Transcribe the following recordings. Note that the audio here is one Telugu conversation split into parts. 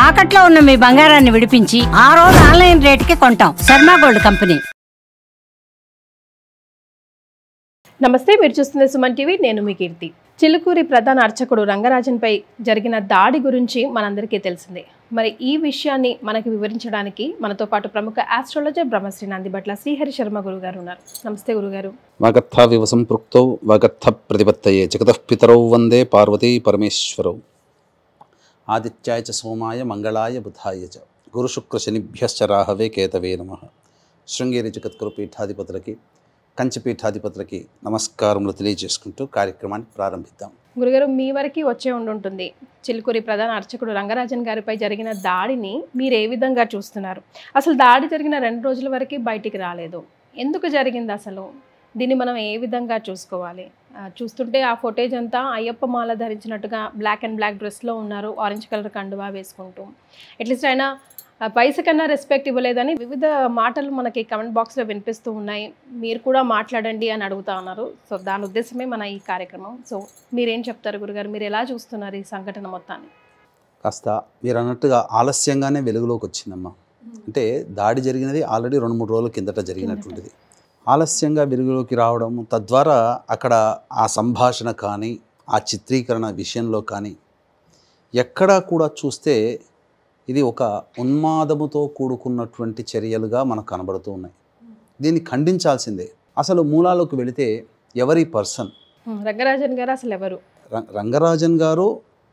తాకట్లో ఉన్న మీ బంగారాన్ని విడిపించి ఆ రోజు ఆన్లైన్ రేటుకి కొంటాం. Sharma gold company. నమస్తే, మీరు చూస్తున్న సుమన్ టీవీ. నేను మీ కీర్తి. చిలుకూరి ప్రధాన అర్చకుడు రంగరాజన్పై జరిగిన దాడి గురించి మనందరికీ తెలిసిందే. మరి ఈ విషయాన్ని మనకి వివరించడానికి మనతో పాటు ప్రముఖ ఆస్ట్రాలజర్ బ్రహ్మశ్రీ నందిబట్ల శ్రీహరి శర్మ గురుగారు ఉన్నారు. నమస్తే గురుగారు. వాగర్థ వివ సంపృక్తౌ వాగర్థ ప్రతిపత్తయే జగతః పితరౌ వందే పార్వతీ పరమేశ్వరౌ. ఆదిత్యాయ చ సోమాయ మంగళాయ బుధాయ చ గురు శుక్ర శనిభ్యశ్చ రాహవే కేతవే నమః. శృంగేరి జగద్గురు పీఠాధిపతులకి, కంచి పీఠాధిపతులకి నమస్కారములు తెలియజేసుకుంటూ కార్యక్రమాన్ని ప్రారంభిద్దాం. గురుగారు, మీ వరకు వచ్చే ఉండుంటుంది, చిలుకూరి ప్రధాన అర్చకుడు రంగరాజన్ గారిపై జరిగిన దాడిని మీరు ఏ విధంగా చూస్తున్నారు? అసలు దాడి జరిగిన 2 రోజుల వరకు బయటికి రాలేదు, ఎందుకు జరిగింది అసలు? దీన్ని మనం ఏ విధంగా చూసుకోవాలి? చూస్తుంటే ఆ ఫుటేజ్ అంతా అయ్యప్ప మాల ధరించినట్టుగా బ్లాక్ అండ్ బ్లాక్ డ్రెస్లో ఉన్నారు, ఆరెంజ్ కలర్ కండువా వేసుకుంటూ. అట్లీస్ట్ ఆయన పైస కన్నా రెస్పెక్ట్ ఇవ్వలేదని వివిధ మాటలు మనకి కమెంట్ బాక్స్లో వినిపిస్తూ ఉన్నాయి. మీరు కూడా మాట్లాడండి అని అడుగుతా ఉన్నారు. సో దాని ఉద్దేశమే మన ఈ కార్యక్రమం. సో మీరేం చెప్తారు గురుగారు? మీరు ఎలా చూస్తున్నారు ఈ సంఘటన మొత్తాన్ని? కాస్త మీరు అన్నట్టుగా ఆలస్యంగానే వెలుగులోకి వచ్చిందమ్మా. అంటే దాడి జరిగినది ఆల్రెడీ 2-3 రోజుల కిందట జరిగినటువంటిది. ఆలస్యంగా వెలుగులోకి రావడం, తద్వారా అక్కడ ఆ సంభాషణ కానీ ఆ చిత్రీకరణ విషయంలో కానీ ఎక్కడా కూడా చూస్తే ఇది ఒక ఉన్మాదముతో కూడుకున్నటువంటి చర్యలుగా మనకు కనబడుతూ ఉన్నాయి. దీన్ని ఖండించాల్సిందే. అసలు మూలాలకు వెళితే ఎవరి పర్సన్ రంగరాజన్ గారు అసలు ఎవరు? రంగరాజన్ గారు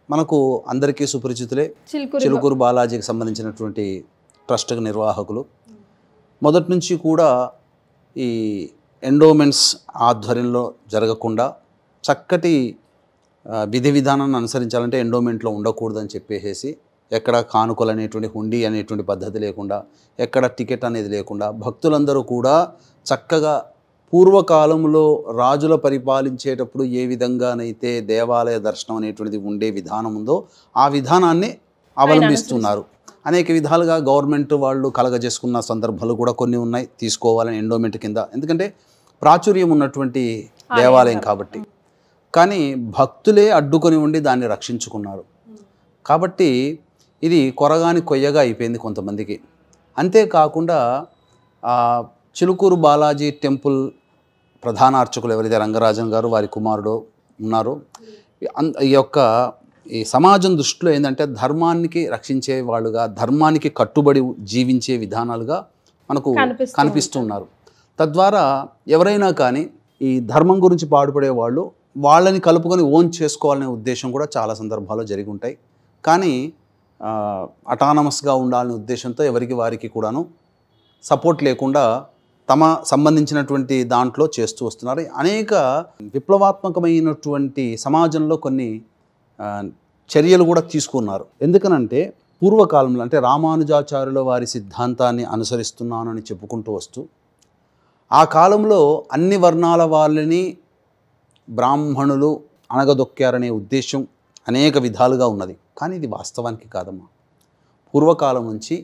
మనకు అందరికీ సుపరిచితులే. చిలుకూరు బాలాజీకి సంబంధించినటువంటి ట్రస్ట్ నిర్వాహకులు. మొదటి నుంచి కూడా ఈ ఎండోమెంట్స్ ఆధ్వర్యంలో జరగకుండా చక్కటి విధి విధానాన్ని అనుసరించాలంటే ఎండోమెంట్లో ఉండకూడదని చెప్పేసి ఎక్కడ కానుకలు అనేటువంటి హుండీ అనేటువంటి పద్ధతి లేకుండా, ఎక్కడ టికెట్ అనేది లేకుండా భక్తులందరూ కూడా చక్కగా పూర్వకాలంలో రాజుల పరిపాలించేటప్పుడు ఏ విధంగానైతే దేవాలయ దర్శనం అనేటువంటిది ఉండే విధానం ఉందో ఆ విధానాన్ని అవలంబిస్తున్నారు. అనేక విధాలుగా గవర్నమెంట్ వాళ్ళు కలగజేసుకున్న సందర్భాలు కూడా కొన్ని ఉన్నాయి, తీసుకోవాలని ఎండోమెంట్ కింద. ఎందుకంటే ప్రాచుర్యం ఉన్నటువంటి దేవాలయం కాబట్టి. కానీ భక్తులే అడ్డుకొని ఉండి దాన్ని రక్షించుకున్నారు కాబట్టి ఇది కొరగాని కొయ్యగా అయిపోయింది కొంతమందికి. అంతేకాకుండా చిలుకూరు బాలాజీ టెంపుల్ ప్రధాన అర్చకులు ఎవరైతే రంగరాజన్ గారు వారి కుమారుడు ఉన్నారో, ఈ సమాజం దృష్టిలో ఏంటంటే ధర్మానికి రక్షించే వాళ్ళుగా, ధర్మానికి కట్టుబడి జీవించే విధానాలుగా మనకు కనిపిస్తున్నారు. తద్వారా ఎవరైనా కానీ ఈ ధర్మం గురించి పాటుపడే వాళ్ళు వాళ్ళని కలుపుకొని ఓన్ చేసుకోవాలనే ఉద్దేశం కూడా చాలా సందర్భాల్లో జరిగి ఉంటాయి. కానీ అటానమస్గా ఉండాలనే ఉద్దేశంతో ఎవరికి వారికి కూడాను సపోర్ట్ లేకుండా తమ సంబంధించినటువంటి దాంట్లో చేస్తూ వస్తున్నారు. అనేక విప్లవాత్మకమైనటువంటి సమాజంలో కొన్ని చర్యలు కూడా తీసుకున్నారు. ఎందుకనంటే పూర్వకాలంలో అంటే రామానుజాచార్యుల వారి సిద్ధాంతాన్ని అనుసరిస్తున్నానని చెప్పుకుంటూ వస్తూ ఆ కాలంలో అన్ని వర్ణాల వాళ్ళని బ్రాహ్మణులు అణగదొక్కారనే ఉద్దేశం అనేక విధాలుగా ఉన్నది. కానీ ఇది వాస్తవానికి కాదమ్మా. పూర్వకాలం నుంచి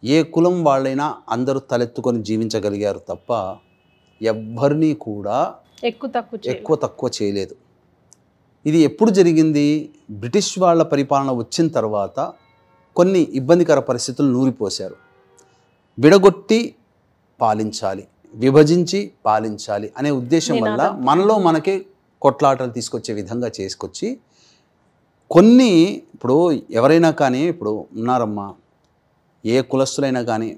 ఏ కులం వాళ్ళైనా అందరూ తలెత్తుకొని జీవించగలిగారు తప్ప ఎవ్వరినీ కూడా ఎక్కువ తక్కువ చేయలేదు. ఇది ఎప్పుడు జరిగింది? బ్రిటిష్ వాళ్ళ పరిపాలన వచ్చిన తర్వాత కొన్ని ఇబ్బందికర పరిస్థితులు నూరిపోశారు. విడగొట్టి పాలించాలి, విభజించి పాలించాలి అనే ఉద్దేశం వల్ల మనలో మనకే కొట్లాటలు తీసుకొచ్చే విధంగా చేసుకొచ్చి కొన్ని, ఇప్పుడు ఎవరైనా కానీ ఇప్పుడు ఉన్నారమ్మా, ఏ కులస్తులైనా కానీ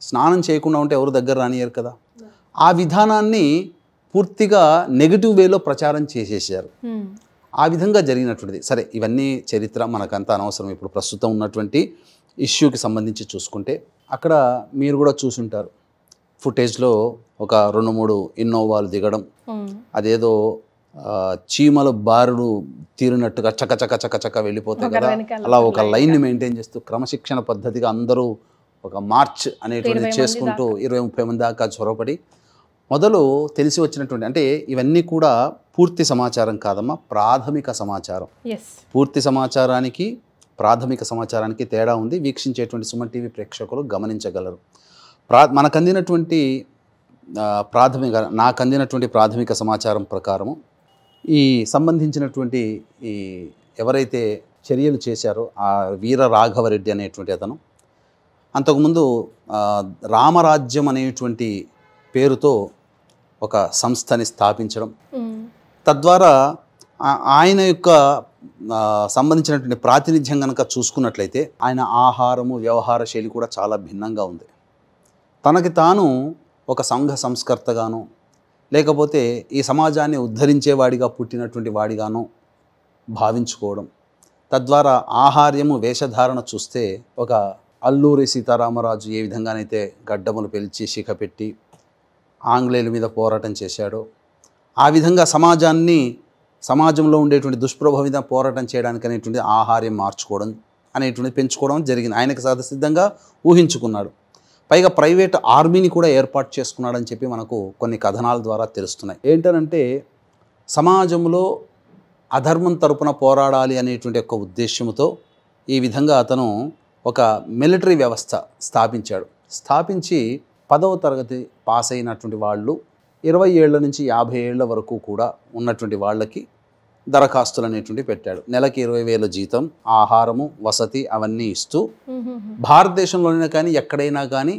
స్నానం చేయకుండా ఉంటే ఎవరు దగ్గర రానియరు కదా. ఆ విధానాన్ని పూర్తిగా నెగిటివ్ వేలో ప్రచారం చేసేసారు. ఆ విధంగా జరిగినటువంటిది. సరే, ఇవన్నీ చరిత్ర మనకంతా అనవసరం. ఇప్పుడు ప్రస్తుతం ఉన్నటువంటి ఇష్యూకి సంబంధించి చూసుకుంటే అక్కడ మీరు కూడా చూసుంటారు ఫుటేజ్లో ఒక 2-3 ఇన్నోవాలు దిగడం, అదేదో చీమల బారులు తీరినట్టుగా చక్క వెళ్ళిపోతాయి కదా, అలా ఒక లైన్ని మెయింటైన్ చేస్తూ క్రమశిక్షణ పద్ధతిగా అందరూ ఒక మార్చ్ అనేటువంటిది చేసుకుంటూ 20-30 మంది దాకా చొరవపడి మొదలు తెలిసి వచ్చినటువంటి, అంటే ఇవన్నీ కూడా పూర్తి సమాచారం కాదమ్మా, ప్రాథమిక సమాచారం. పూర్తి సమాచారానికి ప్రాథమిక సమాచారానికి తేడా ఉంది. వీక్షించేటువంటి సుమన్ టీవీ ప్రేక్షకులు గమనించగలరు. మనకు అందినటువంటి నాకు అందినటువంటి ప్రాథమిక సమాచారం ప్రకారము ఈ సంబంధించినటువంటి ఈ ఎవరైతే చర్యలు చేశారు ఆ వీర రాఘవరెడ్డి అనేటువంటి అతను. అంతకుముందు రామరాజ్యం అనేటువంటి పేరుతో ఒక సంస్థని స్థాపించడం, తద్వారా ఆయన యొక్క సంబంధించినటువంటి ప్రాతినిధ్యం కనుక చూసుకున్నట్లయితే ఆయన ఆహారము వ్యవహార శైలి కూడా చాలా భిన్నంగా ఉంది. తనకి తాను ఒక సంఘ సంస్కర్తగాను లేకపోతే ఈ సమాజాన్ని ఉద్ధరించేవాడిగా పుట్టినటువంటి వాడిగాను భావించుకోవడం, తద్వారా ఆహార్యము వేషధారణ చూస్తే ఒక అల్లూరి సీతారామరాజు ఏ విధంగానైతే గడ్డములు పెంచి శిఖ పెట్టి ఆంగ్లేయుల మీద పోరాటం చేశాడో ఆ విధంగా సమాజంలో ఉండేటువంటి దుష్ప్రభావం మీద పోరాటం చేయడానికి అనేటువంటి ఆహార్యం మార్చుకోవడం అనేటువంటి పెంచుకోవడం జరిగింది. ఆయనకు సహజసిద్ధంగా ఊహించుకున్నాడు. పైగా ప్రైవేట్ ఆర్మీని కూడా ఏర్పాటు చేసుకున్నాడని చెప్పి మనకు కొన్ని కథనాల ద్వారా తెలుస్తున్నాయి. ఏంటంటే సమాజంలో అధర్మం తరపున పోరాడాలి అనేటువంటి ఒక ఉద్దేశంతో ఈ విధంగా అతను ఒక మిలిటరీ వ్యవస్థ స్థాపించి 10వ తరగతి పాస్ అయినటువంటి వాళ్ళు 20 ఏళ్ల నుంచి 50 ఏళ్ల వరకు కూడా ఉన్నటువంటి వాళ్ళకి దరఖాస్తులు అనేటువంటి పెట్టాడు. నెలకి 20,000 జీతం, ఆహారము, వసతి అవన్నీ ఇస్తూ భారతదేశంలోనే కానీ ఎక్కడైనా కానీ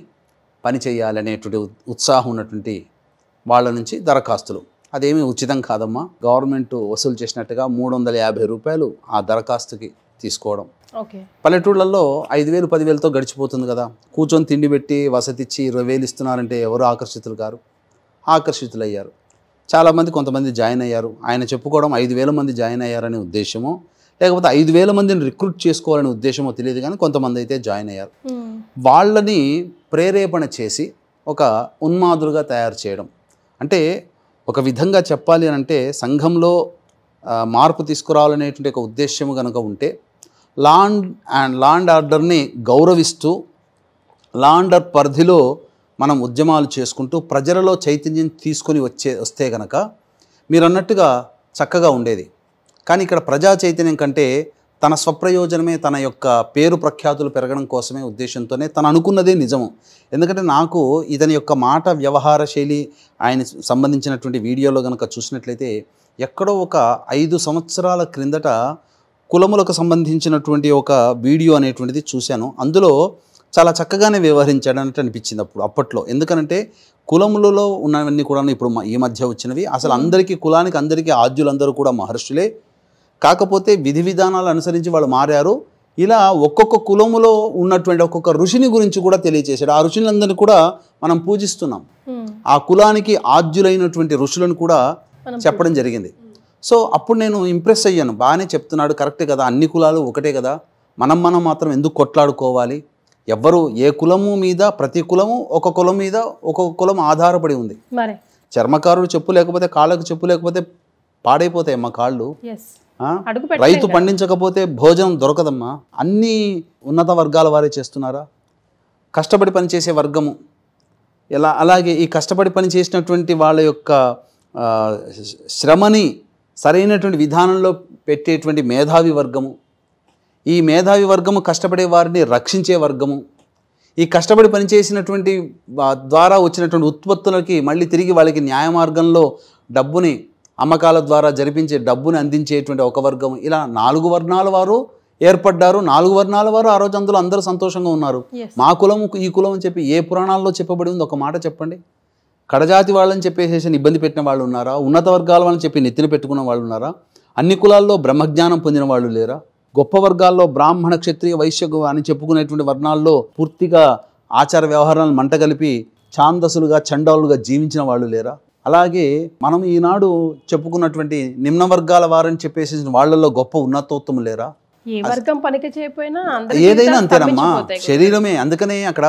పని చేయాలి అనేటువంటి ఉత్సాహం ఉన్నటువంటి వాళ్ళ నుంచి దరఖాస్తులు. అదేమీ ఉచితం కాదమ్మా, గవర్నమెంట్ వసూలు చేసినట్టుగా 350 రూపాయలు ఆ దరఖాస్తుకి తీసుకోవడం. పల్లెటూళ్ళల్లో 5,000 10,000తో గడిచిపోతుంది కదా. కూర్చొని తిండి పెట్టి వసతి ఇచ్చి 20,000 ఇస్తున్నారంటే ఎవరు ఆకర్షితులయ్యారు. చాలామంది కొంతమంది జాయిన్ అయ్యారు. ఆయన చెప్పుకోవడం 5,000 మంది జాయిన్ అయ్యారనే ఉద్దేశమో లేకపోతే 5,000 మందిని రిక్రూట్ చేసుకోవాలనే ఉద్దేశమో తెలియదు, కానీ కొంతమంది అయితే జాయిన్ అయ్యారు. వాళ్ళని ప్రేరేపణ చేసి ఒక ఉన్మాదులుగా తయారు చేయడం. అంటే ఒక విధంగా చెప్పాలి అని అంటే సంఘంలో మార్పు తీసుకురావాలనేటువంటి ఒక ఉద్దేశం కనుక ఉంటే లాండ్ ఆర్డర్ని గౌరవిస్తూ లాండర్ పరిధిలో మనం ఉద్యమాలు చేసుకుంటూ ప్రజలలో చైతన్యం తీసుకొని వస్తే కనుక మీరు అన్నట్టుగా చక్కగా ఉండేది. కానీ ఇక్కడ ప్రజా చైతన్యం కంటే తన స్వప్రయోజనమే, తన యొక్క పేరు ప్రఖ్యాతులు పెరగడం కోసమే ఉద్దేశంతోనే తను అనుకున్నదే నిజము. ఎందుకంటే నాకు ఇతని యొక్క మాట వ్యవహార శైలి ఆయన సంబంధించినటువంటి వీడియోలో కనుక చూసినట్లయితే ఎక్కడో ఒక 5 సంవత్సరాల క్రిందట కులములకు సంబంధించినటువంటి ఒక వీడియో అనేటువంటిది చూశాను. అందులో చాలా చక్కగానే వ్యవహరించాడు అన్నట్టు అనిపించింది అప్పట్లో. ఎందుకనంటే కులములలో ఉన్నవన్నీ కూడా ఇప్పుడు ఈ మధ్య వచ్చినవి అసలు అందరికీ కులానికి అందరికీ ఆద్యులందరూ కూడా మహర్షులే, కాకపోతే విధి విధానాలు అనుసరించి వాళ్ళు మారారు. ఇలా ఒక్కొక్క కులములో ఉన్నటువంటి ఒక్కొక్క ఋషిని గురించి కూడా తెలియచేశాడు. ఆ ఋషులందరినీ కూడా మనం పూజిస్తున్నాం. ఆ కులానికి ఆద్యులైనటువంటి ఋషులను కూడా చెప్పడం జరిగింది. సో అప్పుడు నేను ఇంప్రెస్ అయ్యాను. బాగానే చెప్తున్నాడు, కరెక్టే కదా, అన్ని కులాలు ఒకటే కదా, మనం మాత్రం ఎందుకు కొట్లాడుకోవాలి? ఎవరు ఏ కులము మీద ప్రతి కులము ఒక కులం మీద ఒక్కొక్క కులం ఆధారపడి ఉంది. చర్మకారుడు చెప్పు లేకపోతే కాళ్ళకు చెప్పు లేకపోతే పాడైపోతాయి అమ్మా కాళ్ళు. రైతు పండించకపోతే భోజనం దొరకదమ్మా. అన్ని ఉన్నత వర్గాల వారే చేస్తున్నారా? కష్టపడి పనిచేసే వర్గము అలాగే ఈ కష్టపడి పని చేసినటువంటి వాళ్ళ యొక్క శ్రమని సరైనటువంటి విధానంలో పెట్టేటువంటి మేధావి వర్గము, ఈ మేధావి వర్గము కష్టపడే వారిని రక్షించే వర్గము, ఈ కష్టపడి పనిచేసినటువంటి ద్వారా వచ్చినటువంటి ఉత్పత్తులకి మళ్ళీ తిరిగి వాళ్ళకి న్యాయ మార్గంలో డబ్బుని అమ్మకాల ద్వారా జరిపించే డబ్బుని అందించేటువంటి ఒక వర్గం. ఇలా 4 వర్ణాల వారు ఏర్పడ్డారు. 4 వర్ణాల వారు ఆ రోజు అందులో అందరూ సంతోషంగా ఉన్నారు. మా కులం ఈ కులం అని చెప్పి ఏ పురాణాల్లో చెప్పబడి ఉంది? ఒక మాట చెప్పండి. కడజాతి వాళ్ళని చెప్పేసి ఇబ్బంది పెట్టిన వాళ్ళు ఉన్నారా? ఉన్నత వర్గాల వాళ్ళని చెప్పి నెత్తిన పెట్టుకున్న వాళ్ళు ఉన్నారా? అన్ని కులాల్లో బ్రహ్మజ్ఞానం పొందిన వాళ్ళు లేరా? గొప్ప వర్గాల్లో బ్రాహ్మణ క్షత్రియ వైశ్య అని చెప్పుకునేటువంటి వర్ణాల్లో పూర్తిగా ఆచార వ్యవహారాలను మంటగలిపి ఛాందసులుగా చండాలుగా జీవించిన వాళ్ళు లేరా? అలాగే మనం ఈనాడు చెప్పుకున్నటువంటి నిమ్న వర్గాల వారని చెప్పేసి వాళ్ళల్లో గొప్ప ఉన్నతోత్తము లేరా? ఏదైనా అంతేనమ్మా, శరీరమే. అందుకనే అక్కడ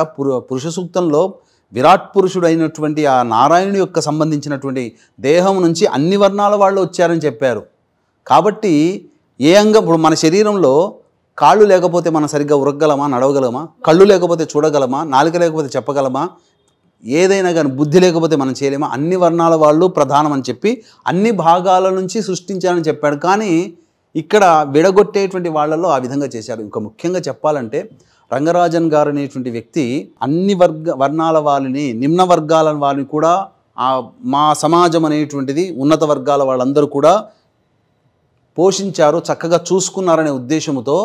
పురుష సూక్తంలో విరాట్ పురుషుడు అయినటువంటి ఆ నారాయణుడి యొక్క సంబంధించినటువంటి దేహం నుంచి అన్ని వర్ణాల వాళ్ళు వచ్చారని చెప్పారు. కాబట్టి ఏ అంగం, ఇప్పుడు మన శరీరంలో కాళ్ళు లేకపోతే మనం సరిగ్గా ఉరగగలమా, నడవగలమా? కళ్ళు లేకపోతే చూడగలమా? నాలుక లేకపోతే చెప్పగలమా? ఏదైనా కానీ బుద్ధి లేకపోతే మనం చేయలేమా? అన్ని వర్ణాల వాళ్ళు ప్రధానం అని చెప్పి అన్ని భాగాల నుంచి సృష్టించాలని చెప్పాడు. కానీ ఇక్కడ విడగొట్టేటువంటి వాళ్ళలో ఆ విధంగా చేశారు. ఇంకా ముఖ్యంగా చెప్పాలంటే రంగరాజన్ గారు అనేటువంటి వ్యక్తి అన్ని వర్ణాల వాళ్ళని, నిమ్న వర్గాల వాళ్ళని కూడా మా సమాజం అనేటువంటిది ఉన్నత వర్గాల వాళ్ళందరూ కూడా పోషించారు, చక్కగా చూసుకున్నారనే ఉద్దేశంతో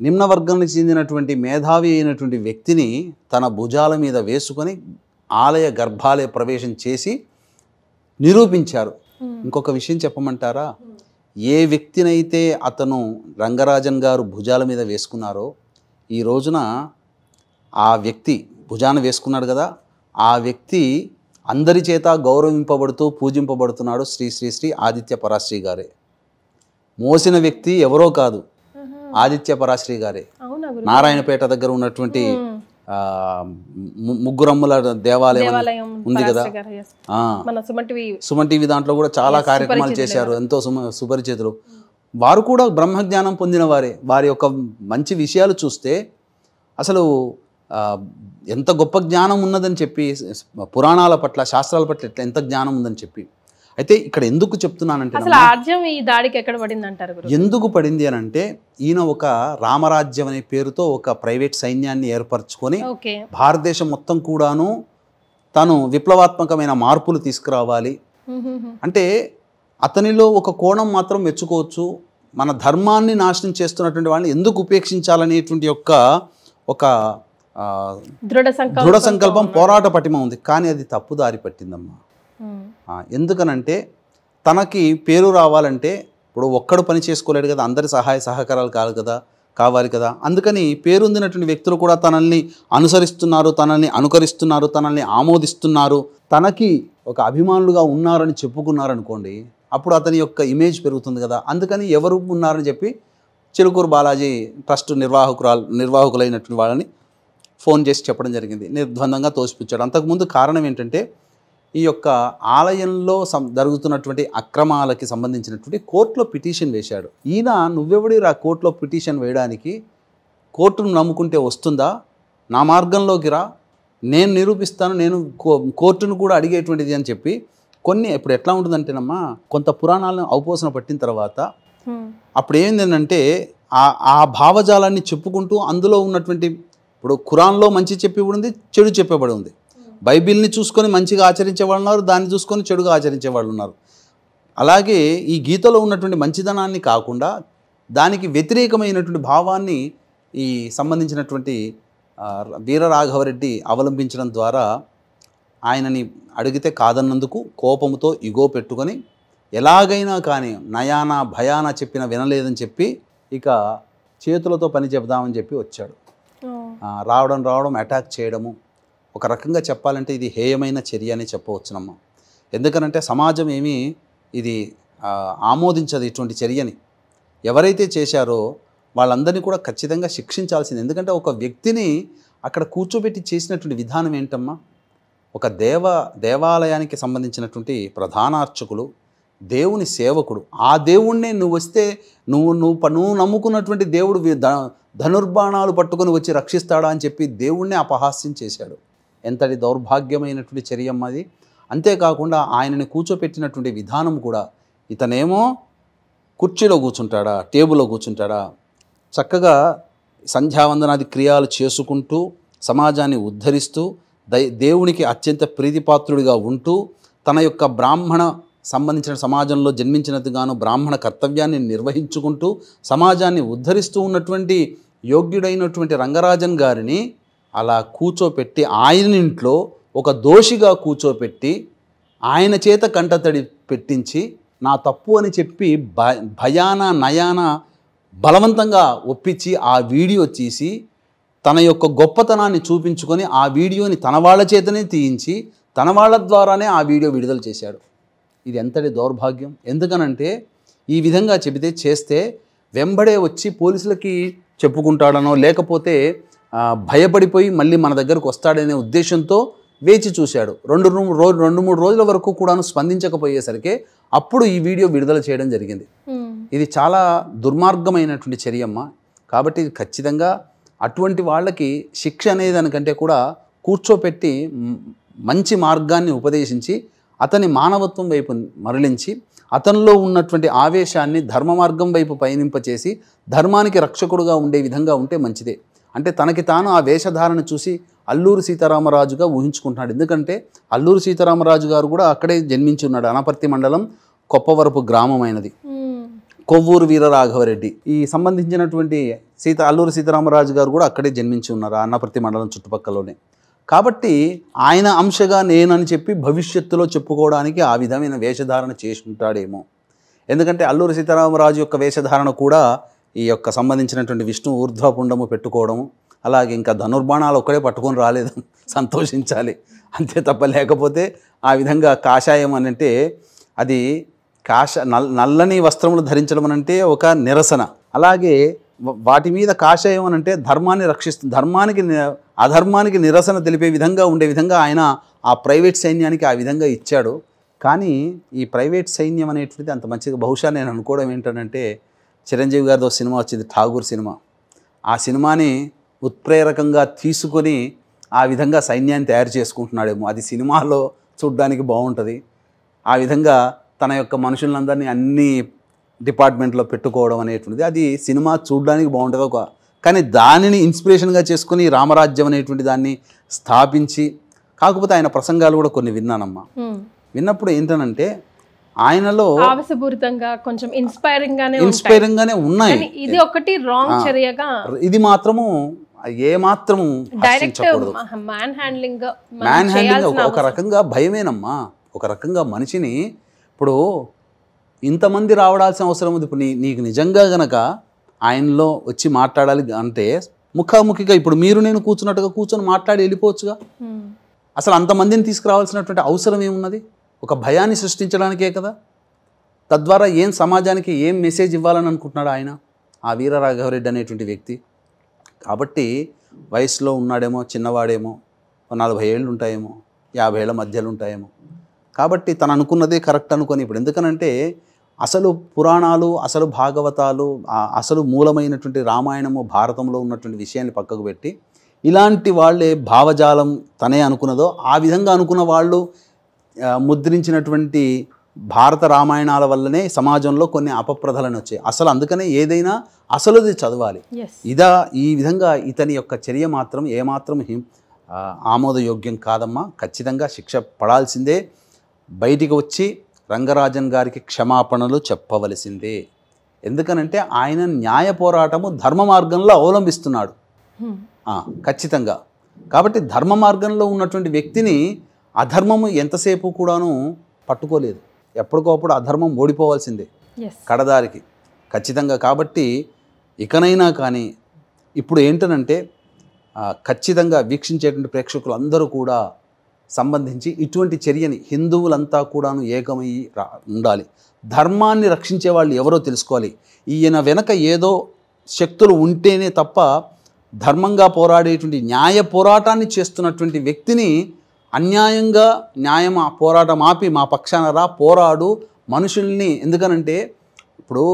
నిమ్న వర్గానికి చెందినటువంటి మేధావి అయినటువంటి వ్యక్తిని తన భుజాల మీద వేసుకొని ఆలయ గర్భాలయ ప్రవేశం చేసి నిరూపించారు. ఇంకొక విషయం చెప్పమంటారా? ఏ వ్యక్తినైతే అతను రంగరాజన్ గారు భుజాల మీద వేసుకున్నారో ఈ రోజున ఆ వ్యక్తి భుజాన వేసుకున్నాడు కదా, ఆ వ్యక్తి అందరి చేత గౌరవింపబడుతూ పూజింపబడుతున్నాడు. శ్రీ శ్రీ శ్రీ ఆదిత్య పరాశ్రీ గారే. మోసిన వ్యక్తి ఎవరో కాదు, ఆదిత్య పరాశ్రీ గారే. నారాయణపేట దగ్గర ఉన్నటువంటి ముగ్గురమ్ముల దేవాలయం ఉంది కదా, సుమన్ టీవీ దాంట్లో కూడా చాలా కార్యక్రమాలు చేశారు, ఎంతో సుపరిచితులు. వారు కూడా బ్రహ్మజ్ఞానం పొందిన వారే. వారి యొక్క మంచి విషయాలు చూస్తే అసలు ఎంత గొప్ప జ్ఞానం ఉన్నదని చెప్పి, పురాణాల పట్ల శాస్త్రాల పట్ల ఎంత జ్ఞానం ఉందని చెప్పి. అయితే ఇక్కడ ఎందుకు చెప్తున్నానంటే, ఈ దాడికి ఎక్కడ పడింది అంటారు? ఎందుకు పడింది అని అంటే, ఈయన ఒక రామరాజ్యం అనే పేరుతో ఒక ప్రైవేట్ సైన్యాన్ని ఏర్పరచుకొని భారతదేశం మొత్తం కూడాను తను విప్లవాత్మకమైన మార్పులు తీసుకురావాలి అంటే, అతనిలో ఒక కోణం మాత్రం మెచ్చుకోవచ్చు. మన ధర్మాన్ని నాశనం చేస్తున్నటువంటి వాళ్ళని ఎందుకు ఉపేక్షించాలనేటువంటి ఒక దృఢ సంకల్పం, పోరాట పటిమ ఉంది. కానీ అది తప్పుదారి పట్టిందమ్మా. ఎందుకనంటే తనకి పేరు రావాలంటే ఇప్పుడు ఒక్కడు పని చేసుకోలేడు కదా, అందరి సహాయ సహకారాలు కావాలి కదా. అందుకని పేరొందినటువంటి వ్యక్తులు కూడా తనల్ని అనుసరిస్తున్నారు, తనల్ని అనుకరిస్తున్నారు, తనల్ని ఆమోదిస్తున్నారు, తనకి ఒక అభిమానులుగా ఉన్నారని చెప్పుకున్నారనుకోండి, అప్పుడు అతని యొక్క ఇమేజ్ పెరుగుతుంది కదా. అందుకని ఎవరు ఉన్నారని చెప్పి చిలుకూరు బాలాజీ ట్రస్ట్ నిర్వాహకులైనటువంటి వాళ్ళని ఫోన్ చేసి చెప్పడం జరిగింది. నిర్ద్వందంగా తోసిపుచ్చాడు. అంతకుముందు కారణం ఏంటంటే, ఈ యొక్క ఆలయంలో జరుగుతున్నటువంటి అక్రమాలకి సంబంధించినటువంటి కోర్టులో పిటిషన్ వేశాడు. ఈయన నువ్వెవడి కోర్టులో పిటిషన్ వేయడానికి, కోర్టును నమ్ముకుంటే వస్తుందా, నా మార్గంలోకి రా, నేను నిరూపిస్తాను, నేను కోర్టును కూడా అడిగేటువంటిది అని చెప్పి కొన్ని. ఇప్పుడు ఎట్లా ఉంటుందంటేనమ్మా, కొంత పురాణాలను అవపోసన పట్టిన తర్వాత అప్పుడు ఏంటంటే ఆ భావజాలాన్ని చెప్పుకుంటూ అందులో ఉన్నటువంటి, ఇప్పుడు ఖురాన్లో మంచి చెప్పబడి ఉంది, చెడు చెప్పబడి ఉంది. బైబిల్ని చూసుకొని మంచిగా ఆచరించే వాళ్ళు ఉన్నారు, దాన్ని చూసుకొని చెడుగా ఆచరించే వాళ్ళు ఉన్నారు. అలాగే ఈ గీతలో ఉన్నటువంటి మంచిదనాన్ని కాకుండా దానికి వ్యతిరేకమైనటువంటి భావాన్ని ఈ సంబంధించినటువంటి వీరరాఘవరెడ్డి అవలంబించడం ద్వారా ఆయనని అడిగితే కాదన్నందుకు కోపంతో ఇగో పెట్టుకొని ఎలాగైనా కానీ నయానా భయానా చెప్పిన వినలేదని చెప్పి ఇక చేతులతో పని చెప్దామని చెప్పి వచ్చాడు. రావడం అటాక్ చేయడము, ఒక రకంగా చెప్పాలంటే ఇది హేయమైన చర్య అని చెప్పవచ్చునమ్మా. ఎందుకనంటే సమాజం ఏమీ ఇది ఆమోదించదు ఇటువంటి చర్యని. ఎవరైతే చేశారో వాళ్ళందరినీ కూడా ఖచ్చితంగా శిక్షించాల్సింది. ఎందుకంటే ఒక వ్యక్తిని అక్కడ కూర్చోబెట్టి చేసినటువంటి విధానం ఏంటమ్మా, ఒక దేవాలయానికి సంబంధించినటువంటి ప్రధాన అర్చకులు, దేవుని సేవకుడు, ఆ దేవుణ్ణే నువ్వు వస్తే నువ్వు నమ్ముకున్నటువంటి దేవుడు ధనుర్బాణాలు పట్టుకొని వచ్చి రక్షిస్తాడా అని చెప్పి దేవుణ్ణే అపహాస్యం చేశాడు. ఎంతటి దౌర్భాగ్యమైనటువంటి చర్యమ్మ అది. అంతేకాకుండా ఆయనని కూర్చోపెట్టినటువంటి విధానం కూడా, ఇతనేమో కుర్చీలో కూర్చుంటాడా, టేబుల్లో కూర్చుంటాడా, చక్కగా సంధ్యావందనాది క్రియలు చేసుకుంటూ సమాజాన్ని ఉద్ధరిస్తూ దేవునికి అత్యంత ప్రీతిపాత్రుడిగా ఉంటూ తన యొక్క బ్రాహ్మణ సంబంధించిన సమాజంలో జన్మించినట్టుగాను బ్రాహ్మణ కర్తవ్యాన్ని నిర్వహించుకుంటూ సమాజాన్ని ఉద్ధరిస్తూ ఉన్నటువంటి యోగ్యుడైనటువంటి రంగరాజన్ గారిని అలా కూర్చోపెట్టి, ఆయన ఇంట్లో ఒక దోషిగా కూర్చోపెట్టి ఆయన చేత కంటతడి పెట్టించి నా తప్పు అని చెప్పి భయాన నయాన బలవంతంగా ఒప్పించి ఆ వీడియో తీసి తన యొక్క గొప్పతనాన్ని చూపించుకొని ఆ వీడియోని తన వాళ్ళ చేతనే తీయించి తన వాళ్ళ ద్వారానే ఆ వీడియో విడుదల చేశాడు. ఇది ఎంతటి దౌర్భాగ్యం. ఎందుకనంటే ఈ విధంగా చేస్తే వెంబడే వచ్చి పోలీసులకి చెప్పుకుంటాడనో లేకపోతే భయపడిపోయి మళ్ళీ మన దగ్గరకు వస్తాడనే ఉద్దేశంతో వేచి చూశాడు. 2-3 రోజుల వరకు కూడాను స్పందించకపోయేసరికి అప్పుడు ఈ వీడియో విడుదల చేయడం జరిగింది. ఇది చాలా దుర్మార్గమైనటువంటి చర్యమ్మ. కాబట్టి ఖచ్చితంగా అటువంటి వాళ్ళకి శిక్ష అనేదానికంటే కూడా కూర్చోపెట్టి మంచి మార్గాన్ని ఉపదేశించి అతని మానవత్వం వైపు మరలించి అతనిలో ఉన్నటువంటి ఆవేశాన్ని ధర్మ మార్గం వైపు పయనింపచేసి ధర్మానికి రక్షకుడుగా ఉండే విధంగా ఉంటే మంచిదే. అంటే తనకి తాను ఆ వేషధారణ చూసి అల్లూరి సీతారామరాజుగా ఊహించుకుంటున్నాడు. ఎందుకంటే అల్లూరి సీతారామరాజు గారు కూడా అక్కడే జన్మించి ఉన్నాడు. అనపర్తి మండలం కొప్పవరపు గ్రామమైనది. కొవ్వూరు వీరరాఘవరెడ్డి ఈ సంబంధించినటువంటి అల్లూరి సీతారామరాజు గారు కూడా అక్కడే జన్మించి ఉన్నారు, అన్నప్రతి మండలం చుట్టుపక్కలలోనే. కాబట్టి ఆయన అంశగా నేనని చెప్పి భవిష్యత్తులో చెప్పుకోవడానికి ఆ విధమైన వేషధారణ చేసి ఉంటాడేమో. ఎందుకంటే అల్లూరి సీతారామరాజు యొక్క వేషధారణ కూడా ఈ యొక్క సంబంధించినటువంటి విష్ణు ఊర్ధ్వపుండము పెట్టుకోవడము, అలాగే ఇంకా ధనుర్బాణాలు ఒక్కడే పట్టుకొని రాలేదు, సంతోషించాలి అంతే తప్ప. లేకపోతే ఆ విధంగా కాషాయం అని అంటే అది నల్లని వస్త్రములు ధరించడం అనంటే ఒక నిరసన. అలాగే వాటి మీద కాషాయం అని అంటే ధర్మాన్ని రక్షిస్తుంది, అధర్మానికి నిరసన తెలిపే విధంగా ఉండే విధంగా ఆయన ఆ ప్రైవేట్ సైన్యానికి ఆ విధంగా ఇచ్చాడు. కానీ ఈ ప్రైవేట్ సైన్యం అనేటువంటిది అంత మంచిగా బహుశా నేను అనుకోవడం ఏంటంటే చిరంజీవి గారితో సినిమా వచ్చింది ఠాగూర్ సినిమా, ఆ సినిమాని ఉత్ప్రేరకంగా తీసుకొని ఆ విధంగా సైన్యాన్ని తయారు చేసుకుంటున్నాడేమో. అది సినిమాలో చూడడానికి బాగుంటుంది, ఆ విధంగా తన యొక్క మనుషులందరినీ అన్ని డిపార్ట్మెంట్లో పెట్టుకోవడం అనేటువంటిది అది సినిమా చూడడానికి బాగుంటుంది. కానీ దానిని ఇన్స్పిరేషన్గా చేసుకుని రామరాజ్యం అనేటువంటి దాన్ని స్థాపించి, కాకపోతే ఆయన ప్రసంగాలు కూడా కొన్ని విన్నానమ్మా. విన్నప్పుడు ఏంటనంటే ఆయనలో ఆవేశపూరితంగా కొంచెం ఇన్స్పైరింగ్గానే ఉన్నాయి. ఇది ఒకటి రాంగ్ చర్యగా, ఇది మాత్రము ఏ మాత్రము డైరెక్ట్ మ్యాన్ హ్యాండ్లింగ్ ఒక రకంగా భయమేనమ్మా. ఒక రకంగా మనిషిని ఇప్పుడు ఇంతమంది రావడాల్సిన అవసరం ఉంది. ఇప్పుడు నీకు నిజంగా గనక ఆయనలో వచ్చి మాట్లాడాలి అంటే ముఖాముఖిగా ఇప్పుడు మీరు నేను కూర్చున్నట్టుగా కూర్చొని మాట్లాడి వెళ్ళిపోవచ్చుగా. అసలు అంతమందిని తీసుకురావాల్సినటువంటి అవసరం ఏమున్నది? ఒక భయాన్ని సృష్టించడానికే కదా. తద్వారా ఏం సమాజానికి ఏం మెసేజ్ ఇవ్వాలని అనుకుంటున్నాడు ఆయన, ఆ వీరరాఘవరెడ్డి అనేటువంటి వ్యక్తి. కాబట్టి వయసులో ఉన్నాడేమో, చిన్నవాడేమో, 40 ఏళ్ళు ఉంటాయేమో, 50 ఏళ్ళ మధ్యలో ఉంటాయేమో. కాబట్టి తను అనుకున్నదే కరెక్ట్ అనుకొని ఇప్పుడు ఎందుకనంటే అసలు పురాణాలు, అసలు భాగవతాలు, అసలు మూలమైనటువంటి రామాయణము భారతంలో ఉన్నటువంటి విషయాన్ని పక్కకు పెట్టి ఇలాంటి వాళ్ళే భావజాలం తనే అనుకున్నదో ఆ విధంగా అనుకున్న వాళ్ళు ముద్రించినటువంటి భారత రామాయణాల వల్లనే సమాజంలో కొన్ని అపప్రదలను వచ్చాయి. అసలు అందుకనే ఏదైనా అసలుది చదవాలి. ఈ విధంగా ఇతని యొక్క చర్య మాత్రం ఏమాత్రం ఆమోదయోగ్యం కాదమ్మా. ఖచ్చితంగా శిక్ష పడాల్సిందే. బయటికి వచ్చి రంగరాజన్ గారికి క్షమాపణలు చెప్పవలసిందే. ఎందుకనంటే ఆయన న్యాయ పోరాటము ధర్మ మార్గంలో అవలంబిస్తున్నాడు ఖచ్చితంగా. కాబట్టి ధర్మ మార్గంలో ఉన్నటువంటి వ్యక్తిని అధర్మము ఎంతసేపు కూడాను పట్టుకోలేదు. ఎప్పటికప్పుడు అధర్మం ఓడిపోవాల్సిందే కడదారికి ఖచ్చితంగా. కాబట్టి ఇకనైనా కానీ ఇప్పుడు ఏంటనంటే ఖచ్చితంగా వీక్షించేటువంటి ప్రేక్షకులు అందరూ కూడా సంబంధించి ఇటువంటి చర్యని హిందువులంతా కూడాను ఏకమయ్యి ఉండాలి. ధర్మాన్ని రక్షించే వాళ్ళు ఎవరో తెలుసుకోవాలి. ఈయన వెనక ఏదో శక్తులు ఉంటేనే తప్ప ధర్మంగా పోరాడేటువంటి న్యాయ పోరాటాన్ని చేస్తున్నటువంటి వ్యక్తిని అన్యాయంగా న్యాయం పోరాటం ఆపి మా పక్షాన రా పోరాడు మనుషుల్ని. ఎందుకనంటే ఇప్పుడు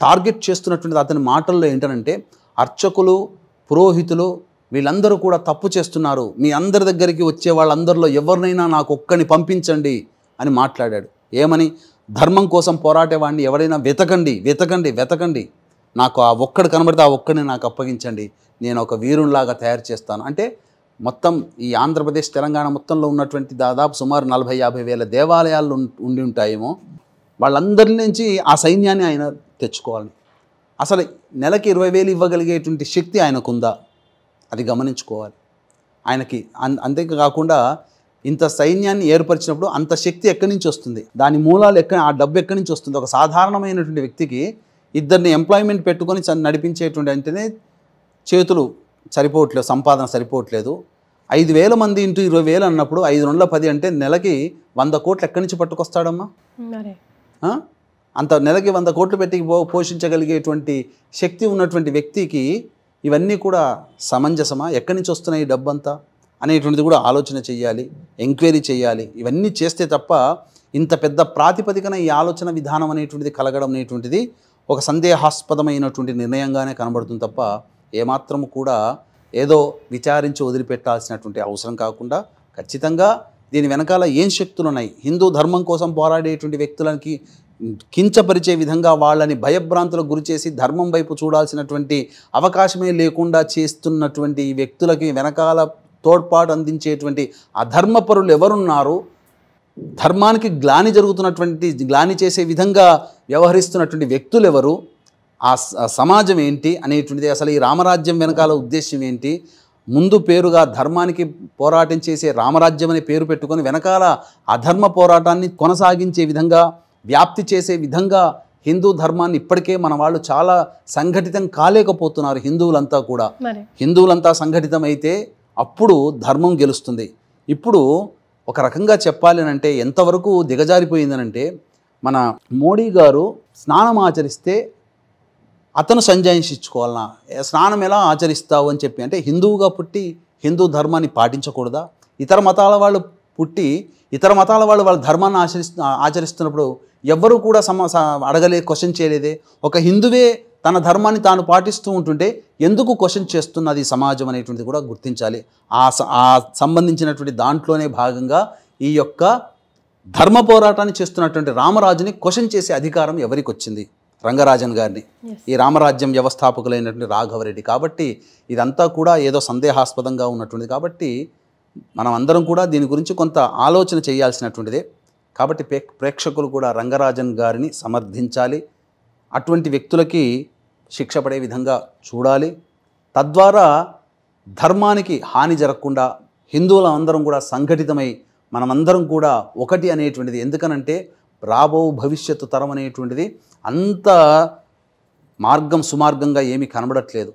టార్గెట్ చేస్తున్నటువంటిది అతని మాటల్లో ఏంటనంటే అర్చకులు, పురోహితులు వీళ్ళందరూ కూడా తప్పు చేస్తున్నారు, మీ అందరి దగ్గరికి వచ్చే వాళ్ళందరిలో ఎవరినైనా నాకు ఒక్కని పంపించండి అని మాట్లాడాడు. ఏమని? ధర్మం కోసం పోరాటేవాడిని ఎవరైనా వెతకండి వెతకండి వెతకండి, నాకు ఆ ఒక్కడు కనబడితే ఆ ఒక్కడిని నాకు అప్పగించండి, నేను ఒక వీరునిలాగా తయారు చేస్తాను. అంటే మొత్తం ఈ ఆంధ్రప్రదేశ్ తెలంగాణ మొత్తంలో ఉన్నటువంటి దాదాపు సుమారు 40-50 వేల దేవాలయాలు ఉండి ఉంటాయేమో, వాళ్ళందరి నుంచి ఆ సైన్యాన్ని ఆయన తెచ్చుకోవాలి. అసలు నెలకి 20,000 ఇవ్వగలిగేటువంటి శక్తి ఆయనకుందా అది గమనించుకోవాలి ఆయనకి. అంతేకాకుండా ఇంత సైన్యాన్ని ఏర్పరిచినప్పుడు అంత శక్తి ఎక్కడి నుంచి వస్తుంది, దాని మూలాలు ఆ డబ్బు ఎక్కడి నుంచి వస్తుంది? ఒక సాధారణమైనటువంటి వ్యక్తికి 2 ఎంప్లాయ్మెంట్ పెట్టుకొని నడిపించేటువంటి అంటేనే చేతులు సరిపోవట్లేదు, సంపాదన సరిపోవట్లేదు. 5,000 మంది ఇంటూ 20,000 అన్నప్పుడు 5 2 10 అంటే నెలకి 100 కోట్లు ఎక్కడి నుంచి పట్టుకొస్తాడమ్మా? అంత నెలకి 100 కోట్లు పెట్టి పోషించగలిగేటువంటి శక్తి ఉన్నటువంటి వ్యక్తికి ఇవన్నీ కూడా సమంజసమా? ఎక్కడి నుంచి వస్తున్నాయి డబ్బు అంతా అనేటువంటిది కూడా ఆలోచన చేయాలి, ఎంక్వైరీ చేయాలి. ఇవన్నీ చేస్తే తప్ప ఇంత పెద్ద ప్రాతిపదికన ఈ ఆలోచన విధానం అనేటువంటిది కలగడం అనేటువంటిది ఒక సందేహాస్పదమైనటువంటి నిర్ణయంగానే కనబడుతుంది తప్ప ఏమాత్రము కూడా ఏదో విచారించి వదిలిపెట్టాల్సినటువంటి అవసరం కాకుండా ఖచ్చితంగా దీని వెనకాల ఏం శక్తులు ఉన్నాయి, హిందూ ధర్మం కోసం పోరాడేటువంటి వ్యక్తులకి కించపరిచే విధంగా వాళ్ళని భయభ్రాంతులకు గురి చేసి ధర్మం వైపు చూడాల్సినటువంటి అవకాశమే లేకుండా చేస్తున్నటువంటి ఈ వ్యక్తులకి వెనకాల తోడ్పాటు అందించేటువంటి అధర్మపరులు ఎవరున్నారు, ధర్మానికి గ్లాని చేసే విధంగా వ్యవహరిస్తున్నటువంటి వ్యక్తులు ఎవరు, ఆ సమాజం ఏంటి అనేటువంటిది, అసలు ఈ రామరాజ్యం వెనకాల ఉద్దేశం ఏంటి, ముందు పేరుగా ధర్మానికి పోరాటం చేసే రామరాజ్యం అనే పేరు పెట్టుకొని వెనకాల అధర్మ పోరాటాన్ని కొనసాగించే విధంగా, వ్యాప్తి చేసే విధంగా హిందూ ధర్మాన్ని ఇప్పటికే మన వాళ్ళు చాలా సంఘటితం కాలేకపోతున్నారు. హిందువులంతా సంఘటితం అయితే అప్పుడు ధర్మం గెలుస్తుంది. ఇప్పుడు ఒక రకంగా చెప్పాలి అంటే ఎంతవరకు దిగజారిపోయిందనంటే, మన మోడీ గారు స్నానం ఆచరిస్తే అతను సంజాయించుకోవాలన్నా, స్నానం ఎలా ఆచరిస్తావు అని చెప్పి, అంటే హిందువుగా పుట్టి హిందూ ధర్మాన్ని పాటించకూడదా? ఇతర మతాల వాళ్ళు పుట్టి ఇతర మతాల వాళ్ళు వాళ్ళ ధర్మాన్ని ఆచరిస్తున్నప్పుడు ఎవ్వరూ కూడా క్వశ్చన్ చేయలేదే. ఒక హిందువే తన ధర్మాన్ని తాను పాటిస్తూ ఉంటుంటే ఎందుకు క్వశ్చన్ చేస్తున్నది సమాజం అనేటువంటిది కూడా గుర్తించాలి. ఆ సంబంధించినటువంటి దాంట్లోనే భాగంగా ఈ యొక్క ధర్మ పోరాటాన్ని చేస్తున్నటువంటి రామరాజుని క్వశ్చన్ చేసే అధికారం ఎవరికి వచ్చింది? రంగరాజన్ గారిని, ఈ రామరాజ్యం వ్యవస్థాపకులైనటువంటి రాఘవరెడ్డి. కాబట్టి ఇదంతా కూడా ఏదో సందేహాస్పదంగా ఉన్నటువంటిది. కాబట్టి మనం అందరం కూడా దీని గురించి కొంత ఆలోచన చేయాల్సినటువంటిదే. కాబట్టి ప్రేక్షకులు కూడా రంగరాజన్ గారిని సమర్థించాలి, అటువంటి వ్యక్తులకి శిక్ష పడే విధంగా చూడాలి. తద్వారా ధర్మానికి హాని జరగకుండా హిందువుల అందరం కూడా సంఘటితమై మనమందరం కూడా ఒకటి అనేటువంటిది. ఎందుకనంటే రాబో భవిష్యత్తు తరం అనేటువంటిది అంత సుమార్గంగా ఏమీ కనబడట్లేదు.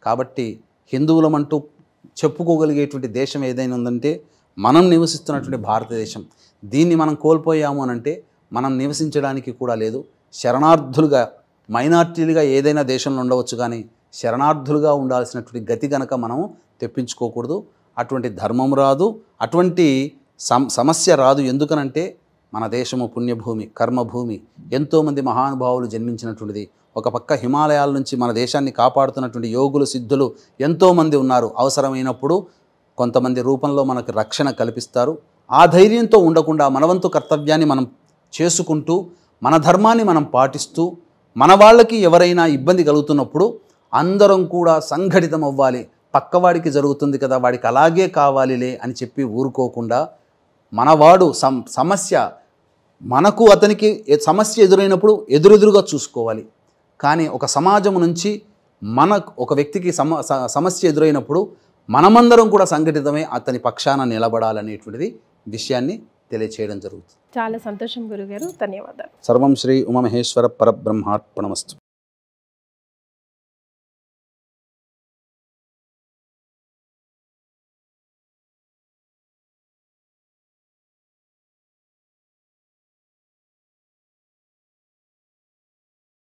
కాబట్టి హిందువులమంటూ చెప్పుకోగలిగేటువంటి దేశం ఏదైనా ఉందంటే మనం నివసిస్తున్నటువంటి భారతదేశం. దీన్ని మనం కోల్పోయాము అనంటే మనం నివసించడానికి కూడా లేదు. శరణార్థులుగా, మైనార్టీలుగా ఏదైనా దేశంలో ఉండవచ్చు, కానీ శరణార్థులుగా ఉండాల్సినటువంటి గతి కనుక మనం తెప్పించుకోకూడదు. అటువంటి ధర్మం రాదు, అటువంటి సమస్య రాదు. ఎందుకనంటే మన దేశము పుణ్యభూమి, కర్మభూమి, ఎంతోమంది మహానుభావులు జన్మించినటువంటిది. ఒక పక్క హిమాలయాల నుంచి మన దేశాన్ని కాపాడుతున్నటువంటి యోగులు, సిద్ధులు ఎంతోమంది ఉన్నారు. అవసరమైనప్పుడు కొంతమంది రూపంలో మనకు రక్షణ కల్పిస్తారు. ఆ ధైర్యంతో ఉండకుండా మనవంతు కర్తవ్యాన్ని మనం చేసుకుంటూ, మన ధర్మాన్ని మనం పాటిస్తూ, మన వాళ్ళకి ఎవరైనా ఇబ్బంది కలుగుతున్నప్పుడు అందరం కూడా సంఘటితం అవ్వాలి. పక్కవాడికి జరుగుతుంది కదా, వాడికి అలాగే కావాలిలే అని చెప్పి ఊరుకోకుండా, మనవాడు మనకు అతనికి సమస్య ఎదురైనప్పుడు ఎదురుగా చూసుకోవాలి. కానీ ఒక సమాజం నుంచి ఒక వ్యక్తికి సమస్య ఎదురైనప్పుడు మనమందరం కూడా సంఘటితమై అతని పక్షాన నిలబడాలనేటువంటిది విషయాన్ని తెలియచేయడం జరుగుతుంది. చాలా సంతోషం గురుగారు, ధన్యవాదాలు. సర్వం శ్రీ ఉమామహేశ్వర పరబ్రహ్మార్పణమస్తు.